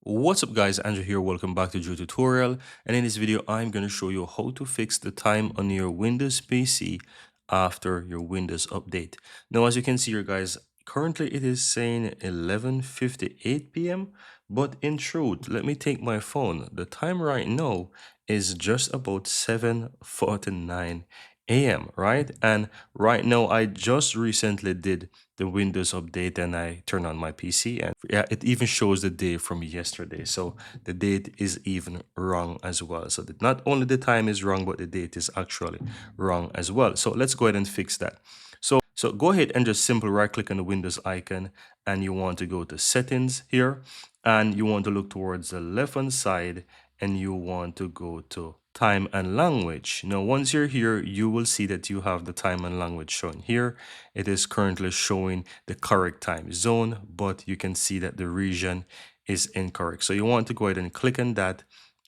What's up guys, Andrew here, welcome back to Joe Tutorial, and in this video I'm going to show you how to fix the time on your Windows PC after your Windows update. Now as you can see here guys, currently it is saying 11:58 p.m. but in truth, let me take my phone. The time right now is just about 7:49 a.m. right? And right now I just recently did the Windows update and I turn on my PC, and yeah, it even shows the day from yesterday. So the date is even wrong as well. So that not only the time is wrong, but the date is actually wrong as well. So let's go ahead and fix that. So go ahead and just simply right click on the Windows icon, and you want to go to settings here, and you want to look towards the left hand side, and you want to go to time and language. Now once you're here, you will see that you have the time and language shown here. It is currently showing the correct time zone, but you can see that the region is incorrect. So you want to go ahead and click on that,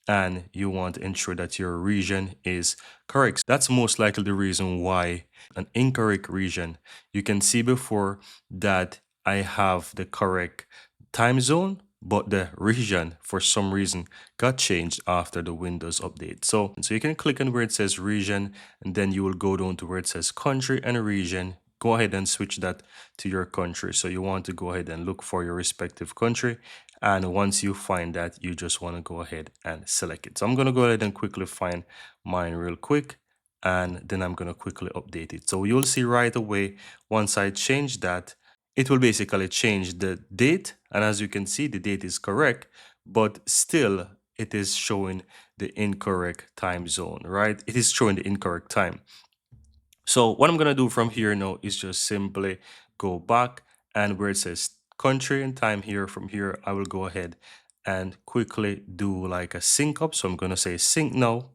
and you want to ensure that your region is correct. That's most likely the reason why an incorrect region. You can see before that I have the correct time zone, but the region for some reason got changed after the Windows update. So you can click on where it says region, and then you will go down to where it says country and region. Go ahead and switch that to your country. So you want to go ahead and look for your respective country, and once you find that, you just want to go ahead and select it. So I'm going to go ahead and quickly find mine real quick, and then I'm going to quickly update it. So you'll see right away, once I change that, it will basically change the date, and as you can see, the date is correct, but still it is showing the incorrect time zone, right? It is showing the incorrect time. So what I'm going to do from here now is just simply go back, and where it says country and time here, from here, I will go ahead and quickly do like a sync up. So I'm going to say sync now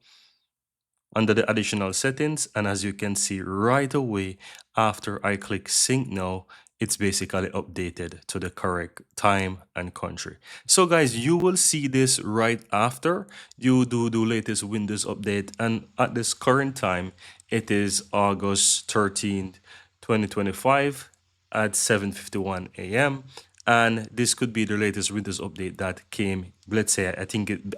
under the additional settings. And as you can see right away, after I click sync now, it's basically updated to the correct time and country. So guys, you will see this right after you do the latest Windows update. And at this current time, it is August 13th, 2025 at 7:51 a.m. And this could be the latest Windows update that came, let's say,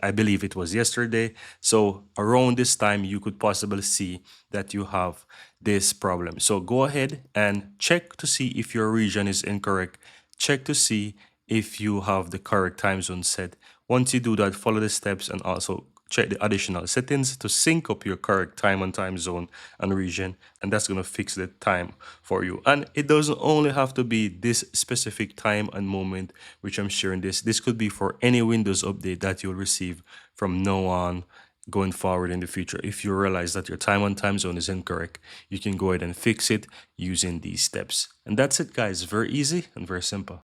I believe it was yesterday. So around this time, you could possibly see that you have this problem. So go ahead and check to see if your region is incorrect. Check to see if you have the correct time zone set. Once you do that, follow the steps and also check the additional settings to sync up your correct time and time zone and region, and that's going to fix the time for you. And it doesn't only have to be this specific time and moment which I'm sharing this could be for any Windows update that you'll receive from now on going forward in the future. If you realize that your time and time zone is incorrect, you can go ahead and fix it using these steps. And that's it guys, very easy and very simple.